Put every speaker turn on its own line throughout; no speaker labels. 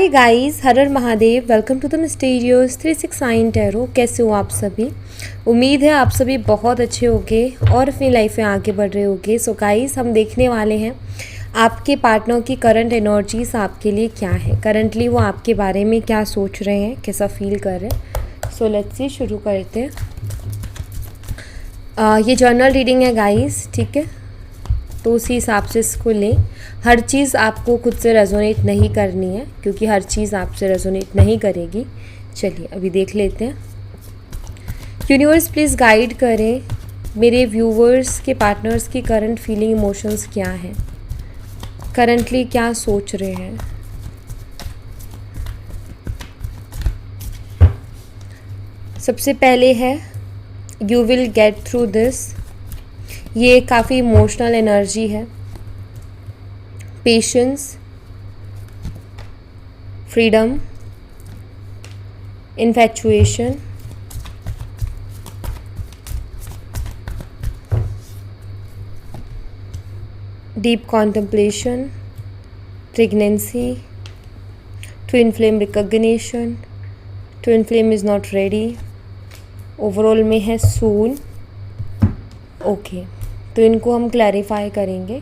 Hi guys, Har Har Mahadev. Welcome to the mysterious 369 tarot. कैसे हो आप सभी? उम्मीद है आप सभी बहुत अच्छे होंगे और अपनी लाइफ में आगे बढ़ रहे होंगे। सो गाइस, हम देखने वाले हैं आपके पार्टनर की करंट एनर्जीज आपके लिए क्या है, करंटली वो आपके बारे में क्या सोच रहे हैं, कैसा फील कर रहे हैं। सो लेट्स सी, शुरू करते हैं। ये जर्नल रीडिंग है गाइस, ठीक है, तो उसी हिसाब से इसको लें। हर चीज़ आपको खुद से रेजोनेट नहीं करनी है, क्योंकि हर चीज़ आपसे रेजोनेट नहीं करेगी। चलिए अभी देख लेते हैं। यूनिवर्स प्लीज़ गाइड करें मेरे व्यूवर्स के पार्टनर्स की करंट फीलिंग इमोशंस क्या हैं, करंटली क्या सोच रहे हैं। सबसे पहले है you will get through this. ये काफ़ी इमोशनल एनर्जी है। Patience, freedom, infatuation, deep contemplation, pregnancy, twin flame recognition, twin flame is not ready. Overall में है सून। ओके, तो इनको हम क्लैरिफाई करेंगे।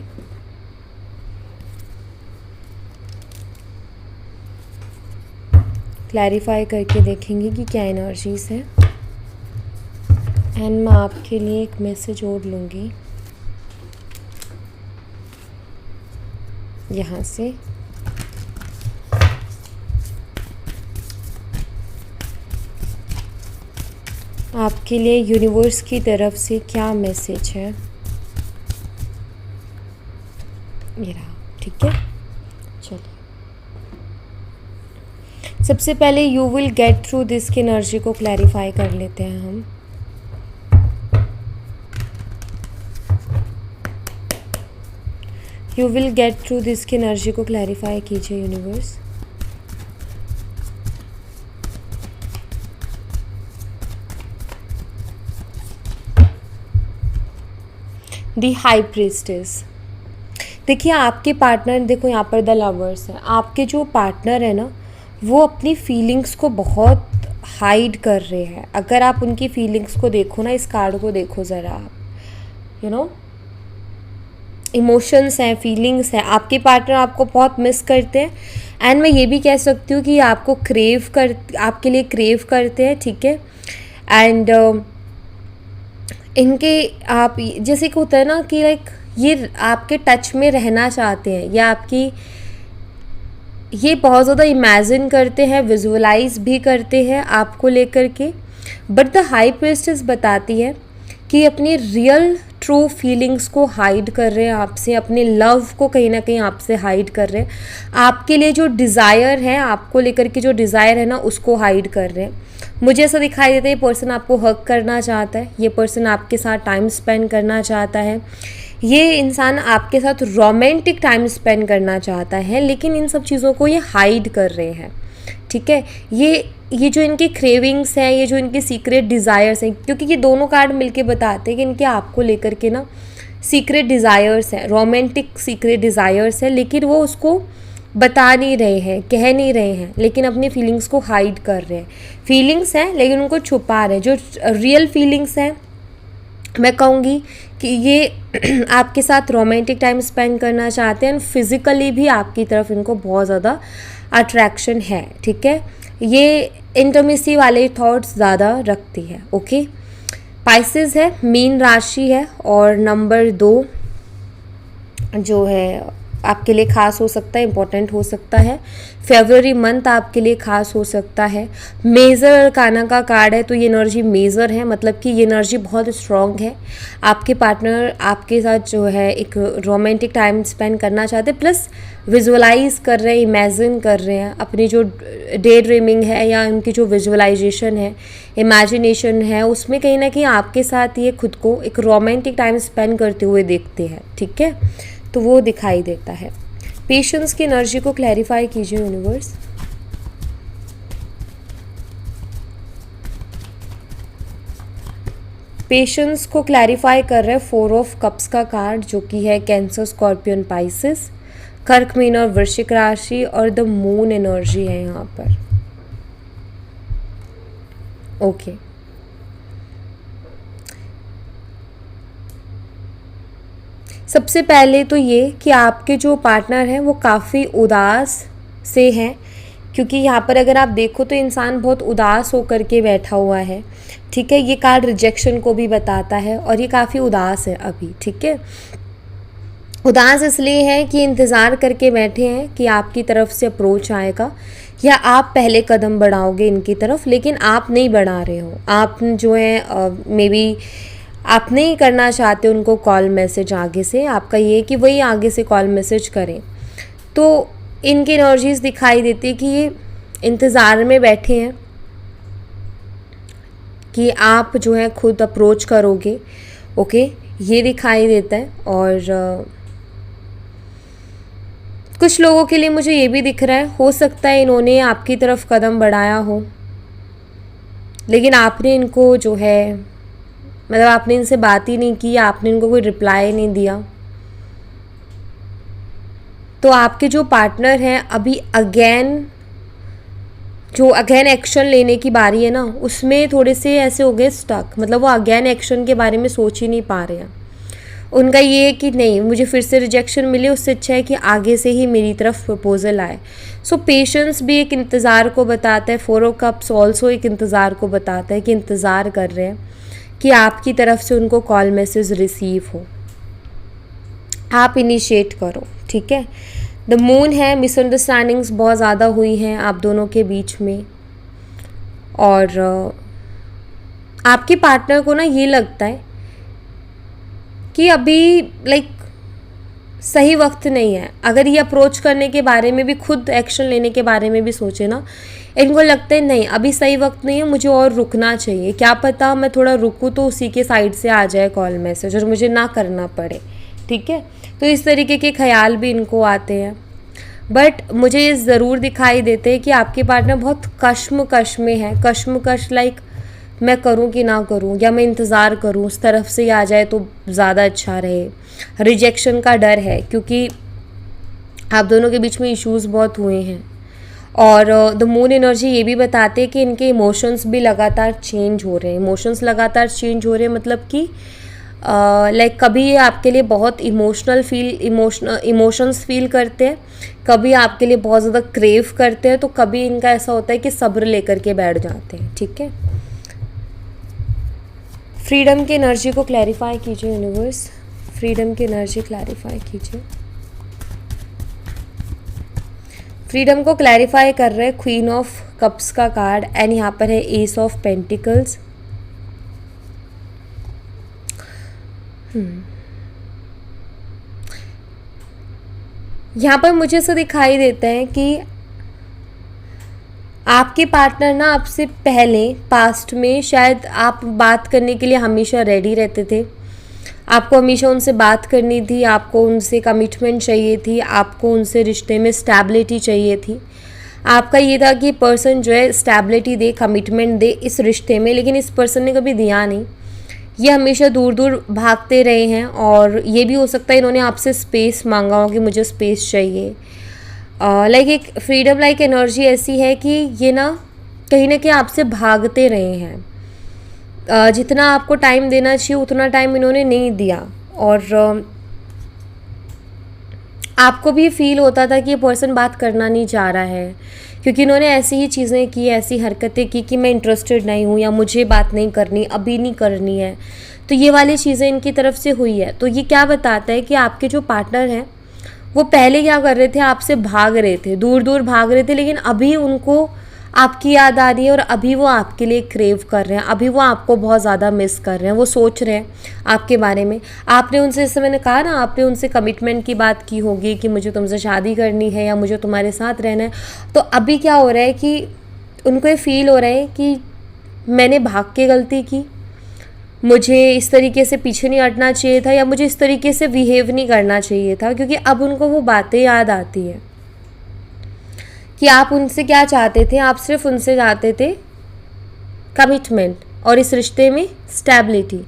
क्लैरिफाई करके देखेंगे कि क्या एनर्जीज है। एंड मैं आपके लिए एक मैसेज और लूँगी यहाँ से। आपके लिए यूनिवर्स की तरफ से क्या मैसेज है, ये रहा, ठीक है। चलिए सबसे पहले you will get through this की एनर्जी को क्लैरिफाई कर लेते हैं हम। You will get through this की एनर्जी को क्लैरिफाई कीजिए यूनिवर्स। दी हाई प्रीस्टेस। देखिए आपके पार्टनर, देखो यहाँ पर द लवर्स है। आपके जो पार्टनर है ना, वो अपनी फीलिंग्स को बहुत हाइड कर रहे हैं। अगर आप उनकी फीलिंग्स को देखो ना, इस कार्ड को देखो ज़रा आप, यू नो, इमोशंस हैं, फीलिंग्स हैं। आपके पार्टनर आपको बहुत मिस करते हैं। एंड मैं ये भी कह सकती हूँ कि आपको आपके लिए क्रेव करते हैं, ठीक है। एंड इनके आप जैसे कि होता है ना कि लाइक ये आपके टच में रहना चाहते हैं, या ये बहुत ज़्यादा इमेजिन करते हैं, विजुअलाइज भी करते हैं आपको लेकर के। बट द हाई प्रीस्टेस बताती है कि अपनी रियल ट्रू फीलिंग्स को हाइड कर रहे हैं आपसे, अपने लव को कहीं ना कहीं आपसे हाइड कर रहे हैं। आपके लिए जो डिज़ायर है, आपको लेकर के जो डिज़ायर है ना, उसको हाइड कर रहे हैं। मुझे ऐसा दिखाई देता है ये पर्सन आपको हग करना चाहता है, ये पर्सन आपके साथ टाइम स्पेंड करना चाहता है, ये इंसान आपके साथ रोमांटिक टाइम स्पेंड करना चाहता है, लेकिन इन सब चीज़ों को ये हाइड कर रहे हैं, ठीक है। ये जो इनकी क्रेविंग्स हैं, ये जो इनके सीक्रेट डिज़ायर्स हैं, क्योंकि ये दोनों कार्ड मिलके बताते हैं कि इनके आपको लेकर के ना सीक्रेट डिज़ायर्स हैं, रोमांटिक सीक्रेट डिज़ायर्स हैं, लेकिन वो उसको बता नहीं रहे हैं, कह नहीं रहे हैं, लेकिन अपनी फीलिंग्स को हाइड कर रहे हैं। फीलिंग्स हैं लेकिन उनको छुपा रहे हैं। जो रियल फीलिंग्स हैं, मैं कहूँगी कि ये आपके साथ रोमांटिक टाइम स्पेंड करना चाहते हैं, एंड फिज़िकली भी आपकी तरफ इनको बहुत ज़्यादा अट्रैक्शन है, ठीक है। ये इंटीमेसी वाले थॉट्स ज़्यादा रखती है, ओके। पाइसेस है, मीन राशि है, और नंबर 2 जो है आपके लिए ख़ास हो सकता है, इम्पोर्टेंट हो सकता है। फरवरी मंथ आपके लिए ख़ास हो सकता है। मेजर अरकाना का कार्ड है, तो ये एनर्जी मेजर है, मतलब कि ये एनर्जी बहुत स्ट्रॉन्ग है। आपके पार्टनर आपके साथ जो है एक रोमांटिक टाइम स्पेंड करना चाहते हैं, प्लस विजुअलाइज कर रहे हैं, इमेजिन कर रहे हैं अपनी जो डे ड्रीमिंग है, या उनकी जो विजुअलाइजेशन है, इमेजिनेशन है, उसमें कहीं ना कहीं आपके साथ ये खुद को एक रोमांटिक टाइम स्पेंड करते हुए देखते हैं, ठीक है। तो वो दिखाई देता है। पेशेंस की एनर्जी को क्लैरिफाई कीजिए यूनिवर्स। पेशेंस को क्लैरिफाई कर रहे हैं 4 ऑफ कप्स का कार्ड, जो कि है कैंसर, स्कॉर्पियन, पाइसेस। कर्क मीन और वृश्चिक राशि और द मून एनर्जी है यहाँ पर। ओके सबसे पहले तो ये कि आपके जो पार्टनर हैं वो काफ़ी उदास से हैं, क्योंकि यहाँ पर अगर आप देखो तो इंसान बहुत उदास होकर के बैठा हुआ है। ठीक है, ये कार्ड रिजेक्शन को भी बताता है और ये काफ़ी उदास है अभी। ठीक है, उदास इसलिए है कि इंतज़ार करके बैठे हैं कि आपकी तरफ से अप्रोच आएगा या आप पहले कदम बढ़ाओगे इनकी तरफ, लेकिन आप नहीं बढ़ा रहे हो। आप जो है मे बी आप नहीं करना चाहते उनको कॉल मैसेज आगे से, आपका ये है कि वही आगे से कॉल मैसेज करें। तो इनकी एनर्जीज दिखाई देती है कि ये इंतज़ार में बैठे हैं कि आप जो है खुद अप्रोच करोगे। ओके, ये दिखाई देता है। और कुछ लोगों के लिए मुझे ये भी दिख रहा है, हो सकता है इन्होंने आपकी तरफ कदम बढ़ाया हो, लेकिन आपने इनको जो है मतलब आपने इनसे बात ही नहीं की, आपने इनको कोई रिप्लाई नहीं दिया। तो आपके जो पार्टनर हैं अभी अगेन एक्शन लेने की बारी है ना, उसमें थोड़े से ऐसे हो गए स्टक, मतलब वो अगेन एक्शन के बारे में सोच ही नहीं पा रहे हैं। उनका ये है कि नहीं, मुझे फिर से रिजेक्शन मिले, उससे अच्छा है कि आगे से ही मेरी तरफ प्रपोजल आए। सो पेशेंस भी एक इंतज़ार को बताता है। 4 ऑफ कप्स ऑल्सो एक इंतज़ार को बताता है कि इंतज़ार कर रहे हैं कि आपकी तरफ से उनको कॉल मैसेज रिसीव हो, आप इनिशिएट करो। ठीक है, द मून है, मिसअंडरस्टैंडिंग्स बहुत ज़्यादा हुई हैं आप दोनों के बीच में, और आपके पार्टनर को ना ये लगता है कि अभी सही वक्त नहीं है। अगर ये अप्रोच करने के बारे में भी, खुद एक्शन लेने के बारे में भी सोचे ना, इनको लगता है नहीं अभी सही वक्त नहीं है, मुझे और रुकना चाहिए। क्या पता मैं थोड़ा रुकूँ तो उसी के साइड से आ जाए कॉल मैसेज और मुझे ना करना पड़े। ठीक है, तो इस तरीके के ख्याल भी इनको आते हैं। बट मुझे ये ज़रूर दिखाई देते हैं कि आपके पार्टनर बहुत कश्मकश में है। कश्मकश मैं करूं कि ना करूं, या मैं इंतज़ार करूं उस तरफ से आ जाए तो ज़्यादा अच्छा रहे। रिजेक्शन का डर है, क्योंकि आप दोनों के बीच में इश्यूज़ बहुत हुए हैं। और द मून एनर्जी ये भी बताते हैं कि इनके इमोशंस भी लगातार चेंज हो रहे हैं। इमोशंस लगातार चेंज हो रहे हैं मतलब कि कभी ये आपके लिए बहुत इमोशंस फील करते हैं, कभी आपके लिए बहुत ज़्यादा क्रेव करते हैं, तो कभी इनका ऐसा होता है कि सब्र लेकर के बैठ जाते हैं। ठीक है, फ्रीडम की एनर्जी को क्लैरिफाई कीजिए यूनिवर्स, फ्रीडम की एनर्जी क्लैरिफाई कीजिए। फ्रीडम को क्लैरिफाई कर रहे हैं क्वीन ऑफ कप्स का कार्ड, एंड यहाँ पर है एस ऑफ पेंटिकल्स। यहाँ पर मुझे ऐसा दिखाई देता है कि आपके पार्टनर ना आपसे पहले पास्ट में शायद आप बात करने के लिए हमेशा रेडी रहते थे, आपको हमेशा उनसे बात करनी थी, आपको उनसे कमिटमेंट चाहिए थी, आपको उनसे रिश्ते में स्टैबिलिटी चाहिए थी। आपका ये था कि पर्सन जो है स्टैबिलिटी दे, कमिटमेंट दे इस रिश्ते में, लेकिन इस पर्सन ने कभी दिया नहीं। ये हमेशा दूर दूर भागते रहे हैं, और ये भी हो सकता है इन्होंने आपसे स्पेस मांगा हो कि मुझे स्पेस चाहिए। एक फ्रीडम एनर्जी ऐसी है कि ये ना कहीं आपसे भागते रहे हैं। जितना आपको टाइम देना चाहिए उतना टाइम इन्होंने नहीं दिया, और आपको भी फील होता था कि ये पर्सन बात करना नहीं चाह रहा है, क्योंकि इन्होंने ऐसी ही चीज़ें की, ऐसी हरकतें की कि मैं इंटरेस्टेड नहीं हूँ, या मुझे बात नहीं करनी, अभी नहीं करनी है। तो ये वाली चीज़ें इनकी तरफ से हुई है। तो ये क्या बताता है कि आपके जो पार्टनर हैं वो पहले क्या कर रहे थे, आपसे भाग रहे थे, दूर दूर भाग रहे थे, लेकिन अभी उनको आपकी याद आ रही है, और अभी वो आपके लिए क्रेव कर रहे हैं, अभी वो आपको बहुत ज़्यादा मिस कर रहे हैं, वो सोच रहे हैं आपके बारे में। आपने उनसे, जैसे मैंने कहा ना, आपने उनसे कमिटमेंट की बात की होगी कि मुझे तुमसे शादी करनी है या मुझे तुम्हारे साथ रहना है। तो अभी क्या हो रहा है कि उनको ये फील हो रहा है कि मैंने भाग के गलती की, मुझे इस तरीके से पीछे नहीं हटना चाहिए था, या मुझे इस तरीके से बिहेव नहीं करना चाहिए था, क्योंकि अब उनको वो बातें याद आती हैं कि आप उनसे क्या चाहते थे। आप सिर्फ उनसे चाहते थे कमिटमेंट, और इस रिश्ते में स्टेबिलिटी,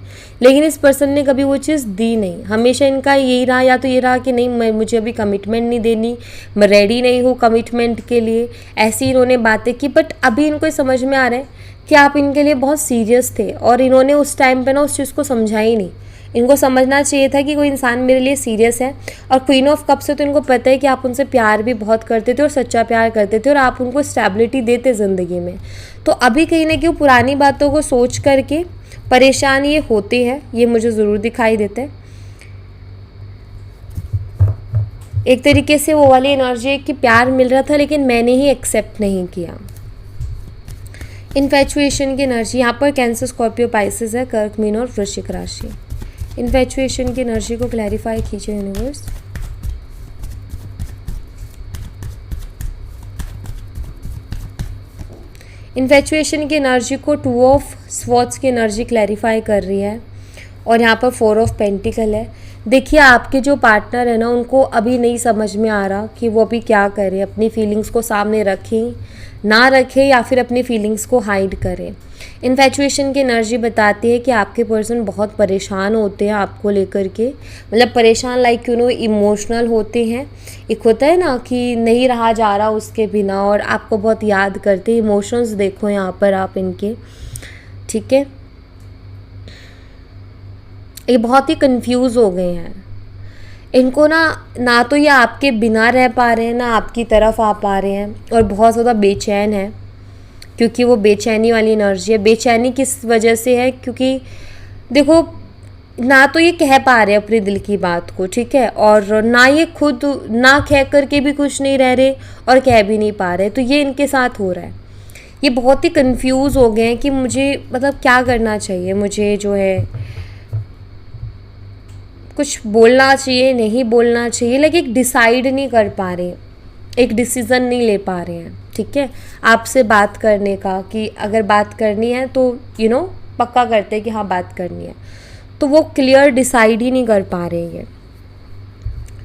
लेकिन इस पर्सन ने कभी वो चीज़ दी नहीं। हमेशा इनका यही रहा, या तो ये रहा कि नहीं मुझे अभी कमिटमेंट नहीं देनी, मैं रेडी नहीं हूँ कमिटमेंट के लिए, ऐसी इन्होंने बातें की। बट अभी इनको समझ में आ रहा है कि आप इनके लिए बहुत सीरियस थे और इन्होंने उस टाइम पे ना उस चीज़ को समझा ही नहीं। इनको समझना चाहिए था कि कोई इंसान मेरे लिए सीरियस है। और क्वीन ऑफ कप से तो इनको पता है कि आप उनसे प्यार भी बहुत करते थे और सच्चा प्यार करते थे और आप उनको स्टेबिलिटी देते ज़िंदगी में। तो अभी कहीं ना कहीं पुरानी बातों को सोच करके परेशान ये होते हैं, ये मुझे ज़रूर दिखाई देता है। एक तरीके से वो वाली एनर्जी है कि प्यार मिल रहा था लेकिन मैंने ही एक्सेप्ट नहीं किया। इन्फैचुएशन की एनर्जी यहाँ पर कैंसर, स्कॉर्पियो, पाइसेस है, कर्क, मीन और वृश्चिक राशि। इन्फैचुएशन की एनर्जी को क्लैरिफाई कीजिए यूनिवर्स। इन्फैचुएशन की एनर्जी को 2 ऑफ स्वॉर्ड्स की एनर्जी क्लैरिफाई कर रही है और यहाँ पर 4 ऑफ पेंटिकल है। देखिए आपके जो पार्टनर है ना, उनको अभी नहीं समझ में आ रहा कि वो अभी क्या करें, अपनी फीलिंग्स को सामने रखें ना रखें या फिर अपनी फीलिंग्स को हाइड करें। इन्फैचुएशन की एनर्जी बताती है कि आपके पर्सन बहुत परेशान होते हैं आपको लेकर के, मतलब परेशान लाइक इमोशनल होते हैं। एक होता है ना कि नहीं रहा जा रहा उसके बिना और आपको बहुत याद करते हैं। इमोशंस देखो यहाँ पर आप इनके, ठीक है, ये बहुत ही कंफ्यूज हो गए हैं। इनको ना तो ये आपके बिना रह पा रहे हैं ना आपकी तरफ आ पा रहे हैं और बहुत ज़्यादा बेचैन है, क्योंकि वो बेचैनी वाली एनर्जी है। बेचैनी किस वजह से है? क्योंकि देखो ना तो ये कह पा रहे अपने दिल की बात को, ठीक है, और ना ये खुद ना कह करके भी कुछ नहीं रह रहे और कह भी नहीं पा रहे। तो ये इनके साथ हो रहा है। ये बहुत ही कंफ्यूज हो गए हैं कि मुझे मतलब क्या करना चाहिए, मुझे जो है कुछ बोलना चाहिए नहीं बोलना चाहिए, लेकिन एक डिसाइड नहीं कर पा रहे, एक डिसीज़न नहीं ले पा रहे हैं, ठीक है, आपसे बात करने का कि अगर बात करनी है तो पक्का करते हैं कि हाँ बात करनी है, तो वो क्लियर डिसाइड ही नहीं कर पा रहे हैं,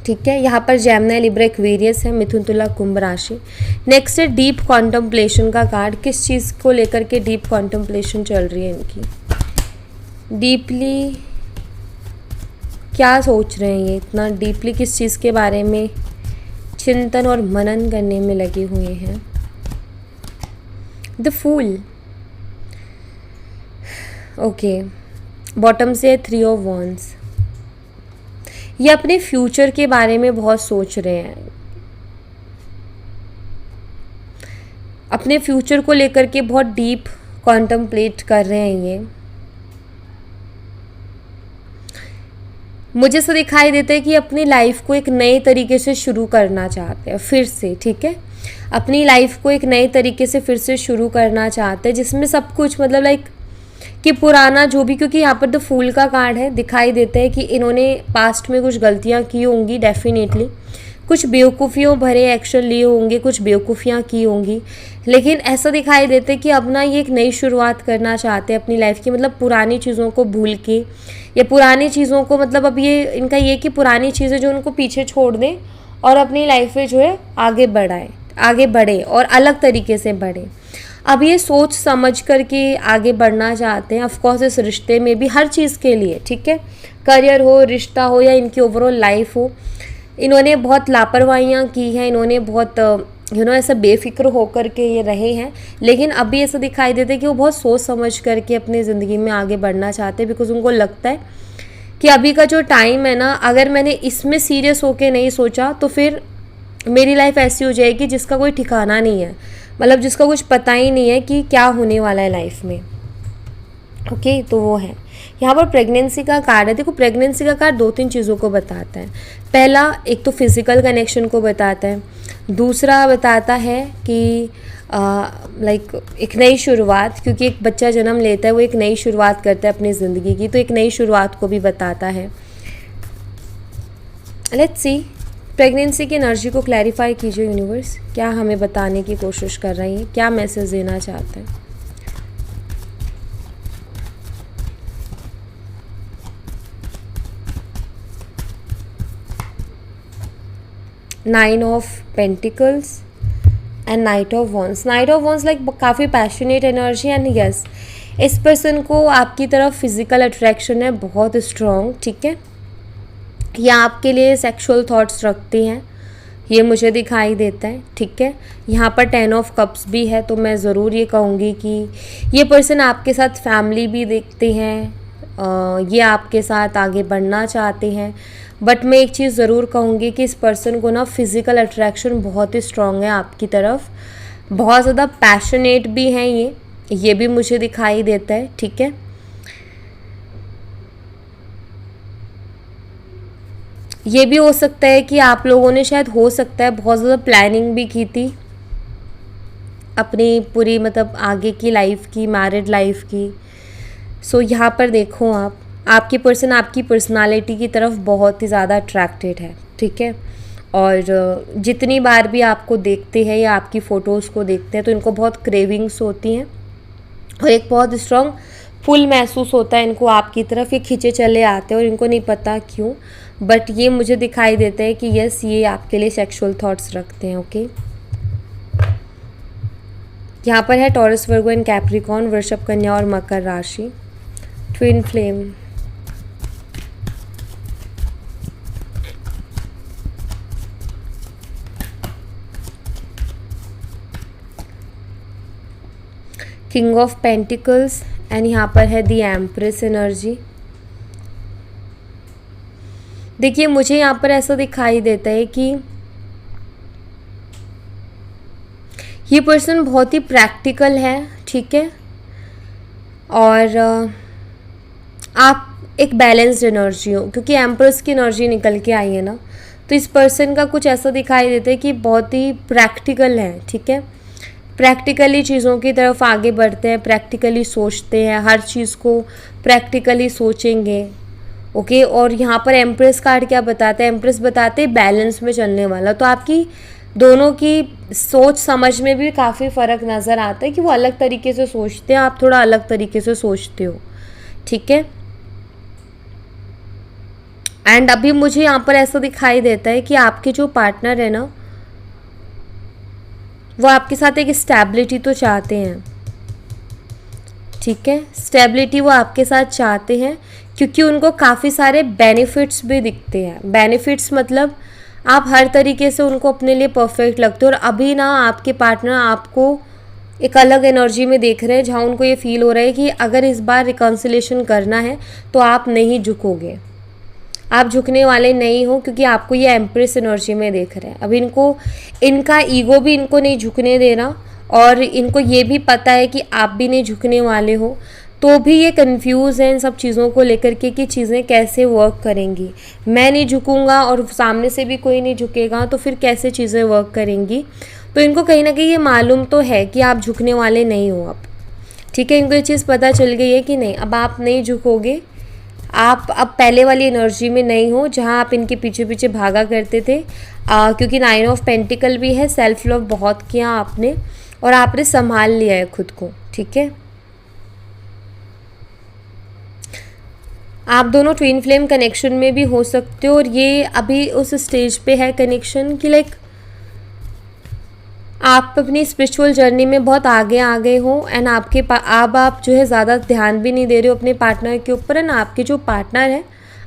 ठीक है। यहाँ पर जेमिनी, लिब्रा, एक्वेरियस है, मिथुन, तुला, कुंभ राशि। नेक्स्ट है डीप कॉन्टम्पलेशन का कार्ड। किस चीज़ को लेकर के डीप कॉन्टम्पलेशन चल रही है इनकी? डीपली क्या सोच रहे हैं ये, इतना डीपली किस चीज़ के बारे में चिंतन और मनन करने में लगे हुए हैं? The fool, okay. बॉटम से 3 ऑफ वॉन्ड्स। ये अपने फ्यूचर के बारे में बहुत सोच रहे हैं, अपने फ्यूचर को लेकर के बहुत डीप कॉन्टम्पलेट कर रहे हैं ये। मुझे ऐसा दिखाई देता है कि अपनी लाइफ को एक नए तरीके से शुरू करना चाहते हैं फिर से, ठीक है, अपनी लाइफ को एक नए तरीके से फिर से शुरू करना चाहते हैं, जिसमें सब कुछ मतलब लाइक कि पुराना जो भी, क्योंकि यहाँ पर द फूल का कार्ड है, दिखाई देता है कि इन्होंने पास्ट में कुछ गलतियाँ की होंगी, डेफिनेटली कुछ बेवकूफ़ियों भरे एक्शन लिए होंगे, कुछ बेवकूफ़ियाँ की होंगी, लेकिन ऐसा दिखाई देता है कि अब ना ये एक नई शुरुआत करना चाहते हैं अपनी लाइफ की, मतलब पुरानी चीज़ों को भूल के या पुरानी चीज़ों को, मतलब अब ये इनका ये कि पुरानी चीज़ें जो उनको पीछे छोड़ दें और अपनी लाइफ में जो है आगे बढ़े और अलग तरीके से बढ़े। अब ये सोच समझ करके आगे बढ़ना चाहते हैं, ऑफकोर्स इस रिश्ते में भी, हर चीज़ के लिए, ठीक है, करियर हो, रिश्ता हो या इनकी ओवरऑल लाइफ हो। इन्होंने बहुत लापरवाहियाँ की हैं, इन्होंने बहुत ऐसा बेफिक्र होकर के ये रहे हैं, लेकिन अभी ऐसा दिखाई देता है कि वो बहुत सोच समझ करके अपनी ज़िंदगी में आगे बढ़ना चाहते हैं, बिकॉज उनको लगता है कि अभी का जो टाइम है ना, अगर मैंने इसमें सीरियस होके नहीं सोचा तो फिर मेरी लाइफ ऐसी हो जाएगी जिसका कोई ठिकाना नहीं है, मतलब जिसका कुछ पता ही नहीं है कि क्या होने वाला है लाइफ में, ओके। तो वो है। यहाँ पर प्रेगनेंसी का कार्ड है। देखो प्रेगनेंसी का कार्ड 2-3 चीज़ों को बताता है। पहला, एक तो फिज़िकल कनेक्शन को बताता है, दूसरा बताता है कि लाइक एक नई शुरुआत, क्योंकि एक बच्चा जन्म लेता है वो एक नई शुरुआत करता है अपनी ज़िंदगी की, तो एक नई शुरुआत को भी बताता है। लेट्स सी, प्रेगनेंसी की एनर्जी को क्लैरिफाई कीजिए यूनिवर्स, क्या हमें बताने की कोशिश कर रही है, क्या मैसेज देना चाहते हैं? Nine of pentacles and night of wands. Night of wands like काफ़ी पैशनेट एनर्जी, एंड यस इस पर्सन को आपकी तरफ फिज़िकल अट्रैक्शन है बहुत स्ट्रॉन्ग, ठीक है। ये आपके लिए सेक्सुअल थॉट्स रखती हैं, ये मुझे दिखाई देता है, ठीक है। यहाँ पर 10 ऑफ कप्स भी है, तो मैं ज़रूर ये कहूँगी कि ये पर्सन आपके साथ फैमिली भी देखते हैं, ये आपके साथ आगे बढ़ना चाहते हैं। बट मैं एक चीज़ ज़रूर कहूँगी कि इस पर्सन को ना फिज़िकल अट्रैक्शन बहुत ही स्ट्रॉन्ग है आपकी तरफ, बहुत ज़्यादा पैशनेट भी हैं ये भी मुझे दिखाई देता है, ठीक है। ये भी हो सकता है कि आप लोगों ने शायद हो सकता है बहुत ज़्यादा प्लानिंग भी की थी अपनी पूरी मतलब आगे की लाइफ की, मैरिड लाइफ की। सो यहाँ पर देखो आपकी पर्सन आपकी पर्सनालिटी की तरफ बहुत ही ज़्यादा अट्रैक्टेड है, ठीक है। और जितनी बार भी आपको देखते हैं या आपकी फ़ोटोज़ को देखते हैं तो इनको बहुत क्रेविंग्स होती हैं और एक बहुत स्ट्रॉन्ग पुल महसूस होता है इनको आपकी तरफ, ये खींचे चले आते हैं और इनको नहीं पता क्यों, बट ये मुझे दिखाई देता है कि यस ये आपके लिए सेक्सुअल थॉट्स रखते हैं, ओके। यहाँ पर है टॉरस, वर्गो एंड कैप्रिकॉर्न, वृषभ, कन्या और मकर राशि। Twin flame, king of pentacles and यहाँ पर है दी एम्प्रेस एनर्जी। देखिए मुझे यहाँ पर ऐसा दिखाई देता है कि ये पर्सन बहुत ही प्रैक्टिकल है, ठीक है, और आप एक बैलेंस्ड एनर्जी हो, क्योंकि एम्प्रेस की एनर्जी निकल के आई है ना, तो इस पर्सन का कुछ ऐसा दिखाई देता है कि बहुत ही प्रैक्टिकल है, ठीक है। प्रैक्टिकली चीज़ों की तरफ आगे बढ़ते हैं, प्रैक्टिकली सोचते हैं, हर चीज़ को प्रैक्टिकली सोचेंगे, ओके। और यहाँ पर एम्प्रेस कार्ड क्या बताते हैं, एम्प्रेस बताते हैं बैलेंस में चलने वाला। तो आपकी दोनों की सोच समझ में भी काफ़ी फ़र्क नज़र आता है कि वो अलग तरीके से सोचते हैं, आप थोड़ा अलग तरीके से सोचते हो, ठीक है। एंड अभी मुझे यहाँ पर ऐसा दिखाई देता है कि आपके जो पार्टनर है ना वो आपके साथ एक स्टेबिलिटी तो चाहते हैं, ठीक है। स्टेबिलिटी वो आपके साथ चाहते हैं क्योंकि उनको काफ़ी सारे बेनिफिट्स भी दिखते हैं। बेनिफिट्स मतलब आप हर तरीके से उनको अपने लिए परफेक्ट लगते हो, और अभी ना आपके पार्टनर आपको एक अलग एनर्जी में देख रहे हैं जहाँ उनको ये फील हो रहा है कि अगर इस बार रिकन्सिलेशन करना है तो आप नहीं झुकोगे, आप झुकने वाले नहीं हो, क्योंकि आपको ये एम्प्रेस एनर्जी में देख रहे हैं। अब इनका ईगो भी इनको नहीं झुकने देना, और इनको ये भी पता है कि आप भी नहीं झुकने वाले हो, तो भी ये कंफ्यूज है इन सब चीज़ों को लेकर के कि चीज़ें कैसे वर्क करेंगी। मैं नहीं झुकूंगा और सामने से भी कोई नहीं झुकेगा तो फिर कैसे चीज़ें वर्क करेंगी। तो इनको कहीं ना कहीं ये मालूम तो है कि आप झुकने वाले नहीं हो अब, ठीक है। इनको ये चीज़ पता चल गई है कि नहीं, अब आप नहीं झुकोगे, आप अब पहले वाली एनर्जी में नहीं हो जहाँ आप इनके पीछे पीछे भागा करते थे, क्योंकि 9 ऑफ पेंटिकल भी है। सेल्फ लव बहुत किया आपने और आपने संभाल लिया है खुद को, ठीक है। आप दोनों ट्विन फ्लेम कनेक्शन में भी हो सकते हो, और ये अभी उस स्टेज पे है कनेक्शन कि लाइक आप अपनी स्पिरिचुअल जर्नी में बहुत आगे आ गए हो, एंड अब आप जो है ज़्यादा ध्यान भी नहीं दे रहे हो अपने पार्टनर के ऊपर, एंड आपके जो पार्टनर है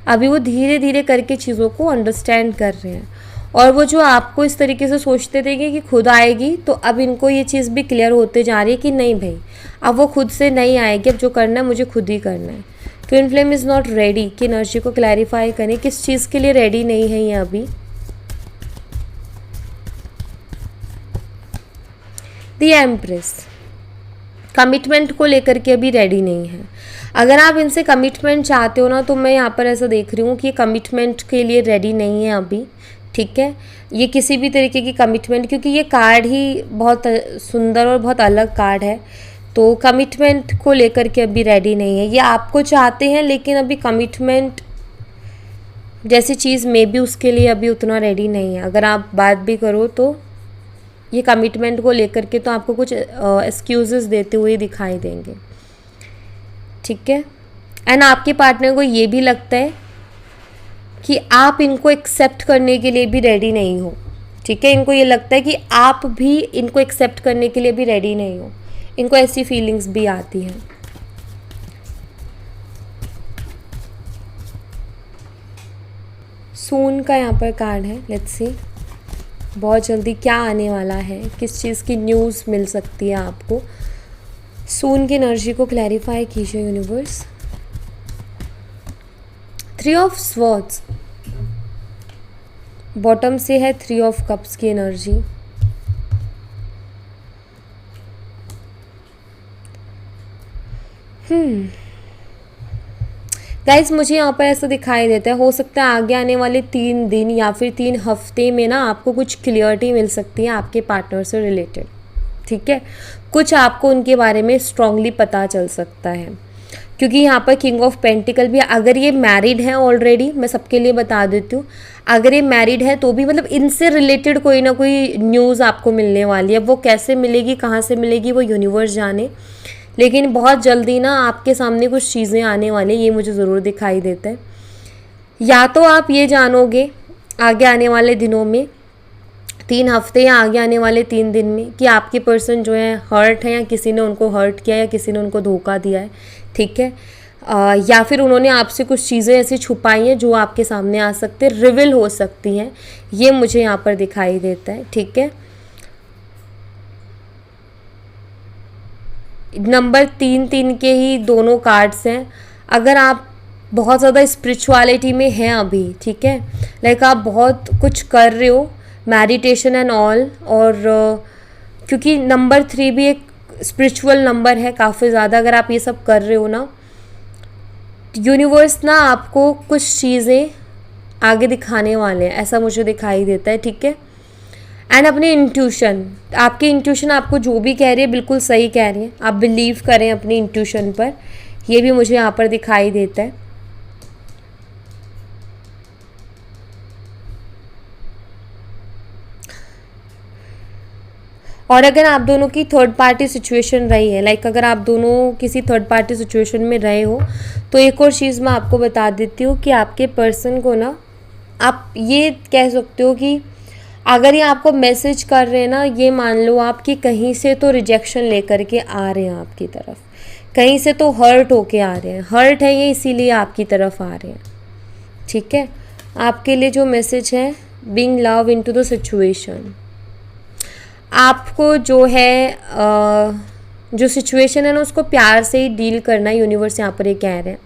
अभी वो धीरे धीरे करके चीज़ों को अंडरस्टैंड कर रहे हैं। और वो जो आपको इस तरीके से सोचते थे कि खुद आएगी, तो अब इनको ये चीज़ भी क्लियर होते जा रही है कि नहीं भाई, अब वो खुद से नहीं आएगी, अब जो करना है मुझे खुद ही करना है। Twin flame is not ready कि एनर्जी को क्लैरिफाई करें किस चीज़ के लिए रेडी नहीं है ये अभी। दी एम्प्रेस कमिटमेंट को लेकर के अभी रेडी नहीं है। अगर आप इनसे कमिटमेंट चाहते हो ना, तो मैं यहाँ पर ऐसा देख रही हूँ कि ये कमिटमेंट के लिए रेडी नहीं है अभी, ठीक है। ये किसी भी तरीके की कमिटमेंट, क्योंकि ये कार्ड ही बहुत सुंदर और बहुत अलग कार्ड है, तो कमिटमेंट को लेकर के अभी रेडी नहीं है। ये आपको चाहते हैं लेकिन अभी कमिटमेंट जैसी चीज़ में भी उसके लिए अभी उतना रेडी नहीं है। अगर आप बात भी करो तो ये कमिटमेंट को लेकर के तो आपको कुछ एक्सक्यूजेस देते हुए दिखाई देंगे, ठीक है। एंड आपके पार्टनर को ये भी लगता है कि आप इनको एक्सेप्ट करने के लिए भी रेडी नहीं हो, ठीक है। इनको ये लगता है कि आप भी इनको एक्सेप्ट करने के लिए भी रेडी नहीं हो, इनको ऐसी फीलिंग्स भी आती हैं। सून का यहाँ पर कार्ड है, लेट्स सी बहुत जल्दी क्या आने वाला है, किस चीज़ की न्यूज़ मिल सकती है आपको। सून की एनर्जी को क्लैरिफाई कीजिए यूनिवर्स। 3 ऑफ स्वॉर्ड्स, बॉटम से है 3 ऑफ कप्स की एनर्जी। गाइस मुझे यहाँ पर ऐसा दिखाई देता है, हो सकता है आगे आने वाले 3 दिन या फिर 3 हफ्ते में ना आपको कुछ क्लियरिटी मिल सकती है आपके पार्टनर से रिलेटेड, ठीक है। कुछ आपको उनके बारे में स्ट्रांगली पता चल सकता है, क्योंकि यहाँ पर किंग ऑफ पेंटिकल भी, अगर ये मैरिड है ऑलरेडी, मैं सबके लिए बता देती हूँ, अगर ये मैरिड है तो भी मतलब इनसे रिलेटेड कोई ना कोई न्यूज़ आपको मिलने वाली है। वो कैसे मिलेगी, कहाँ से मिलेगी, वो यूनिवर्स जाने, लेकिन बहुत जल्दी ना आपके सामने कुछ चीज़ें आने वाली, ये मुझे ज़रूर दिखाई देता है। या तो आप ये जानोगे आगे आने वाले दिनों में, 3 हफ्ते या आगे आने वाले 3 दिन में, कि आपके पर्सन जो है हर्ट है या किसी ने उनको हर्ट किया या किसी ने उनको धोखा दिया है, ठीक है। या फिर उन्होंने आपसे कुछ चीज़ें ऐसी छुपाई हैं जो आपके सामने आ सकते, रिवील हो सकती हैं, ये मुझे यहाँ पर दिखाई देता है, ठीक है। नंबर 3 के ही दोनों कार्ड्स हैं। अगर आप बहुत ज़्यादा स्पिरिचुअलिटी में हैं अभी, ठीक है, लाइक आप बहुत कुछ कर रहे हो, मेडिटेशन एंड ऑल, और क्योंकि नंबर 3 भी एक स्पिरिचुअल नंबर है काफ़ी ज़्यादा, अगर आप ये सब कर रहे हो ना, यूनिवर्स ना आपको कुछ चीज़ें आगे दिखाने वाले हैं, ऐसा मुझे दिखाई देता है, ठीक है। एंड अपनी इंट्यूशन, आपकी इंट्यूशन आपको जो भी कह रही है बिल्कुल सही कह रही है, आप बिलीव करें अपनी इंट्यूशन पर, ये भी मुझे यहाँ पर दिखाई देता है। और अगर आप दोनों की थर्ड पार्टी सिचुएशन रही है, लाइक अगर आप दोनों किसी थर्ड पार्टी सिचुएशन में रहे हो, तो एक और चीज़ मैं आपको बता देती हूँ कि आपके पर्सन को ना, आप ये कह सकते हो कि अगर ये आपको मैसेज कर रहे हैं ना, ये मान लो आप कि कहीं से तो रिजेक्शन लेकर के आ रहे हैं आपकी तरफ, कहीं से तो हर्ट होके आ रहे हैं, हर्ट है ये इसीलिए आपकी तरफ आ रहे हैं, ठीक है। आपके लिए जो मैसेज है, being love into the situation, आपको जो है जो सिचुएशन है ना उसको प्यार से ही डील करना है, यूनिवर्स यहाँ पर ये कह रहे हैं।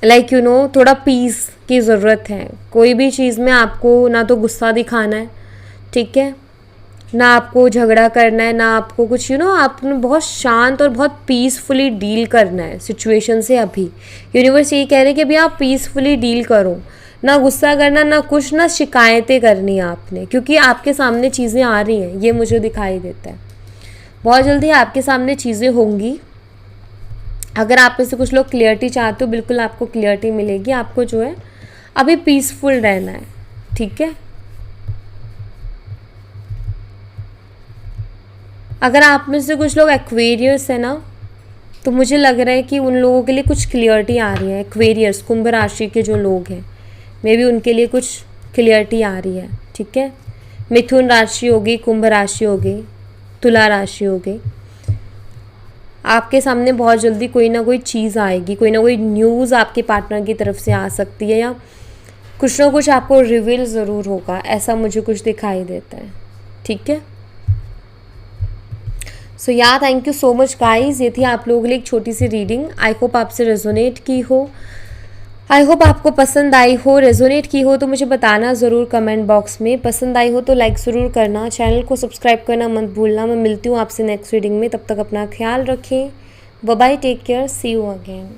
लाइक यू नो, थोड़ा पीस की ज़रूरत है, कोई भी चीज़ में आपको ना तो गुस्सा दिखाना है, ठीक है, ना आपको झगड़ा करना है, ना आपको कुछ आपने बहुत शांत और बहुत पीसफुली डील करना है सिचुएशन से। अभी यूनिवर्स यही कह रहे हैं कि अभी आप पीसफुली डील करो, ना गुस्सा करना, ना कुछ, ना शिकायतें करनी है आपने, क्योंकि आपके सामने चीज़ें आ रही हैं, ये मुझे दिखाई देता है। बहुत जल्दी आपके सामने चीज़ें होंगी। अगर आप में से कुछ लोग क्लियरिटी चाहते हो, बिल्कुल आपको क्लियरिटी मिलेगी। आपको जो है अभी पीसफुल रहना है, ठीक है। अगर आप में से कुछ लोग एक्वेरियस है ना, तो मुझे लग रहा है कि उन लोगों के लिए कुछ क्लियरिटी आ रही है। एक्वेरियस, कुंभ राशि के जो लोग हैं, मे बी उनके लिए कुछ क्लियरिटी आ रही है, ठीक है। मिथुन राशि होगी, कुंभ राशि होगी, तुला राशि होगी, आपके सामने बहुत जल्दी कोई ना कोई चीज़ आएगी, कोई ना कोई न्यूज़ आपके पार्टनर की तरफ से आ सकती है, या कुछ ना कुछ आपको रिवील ज़रूर होगा, ऐसा मुझे कुछ दिखाई देता है, ठीक है। सो या thank you so much guys, ये थी आप लोगों के लिए एक छोटी सी रीडिंग। आई होप आपसे रेजोनेट की हो, आई होप आपको पसंद आई हो। रेजोनेट की हो तो मुझे बताना ज़रूर कमेंट बॉक्स में, पसंद आई हो तो लाइक ज़रूर करना, चैनल को सब्सक्राइब करना मत भूलना। मैं मिलती हूँ आपसे नेक्स्ट रीडिंग में, तब तक अपना ख्याल रखें। Bye bye, take care, see you again.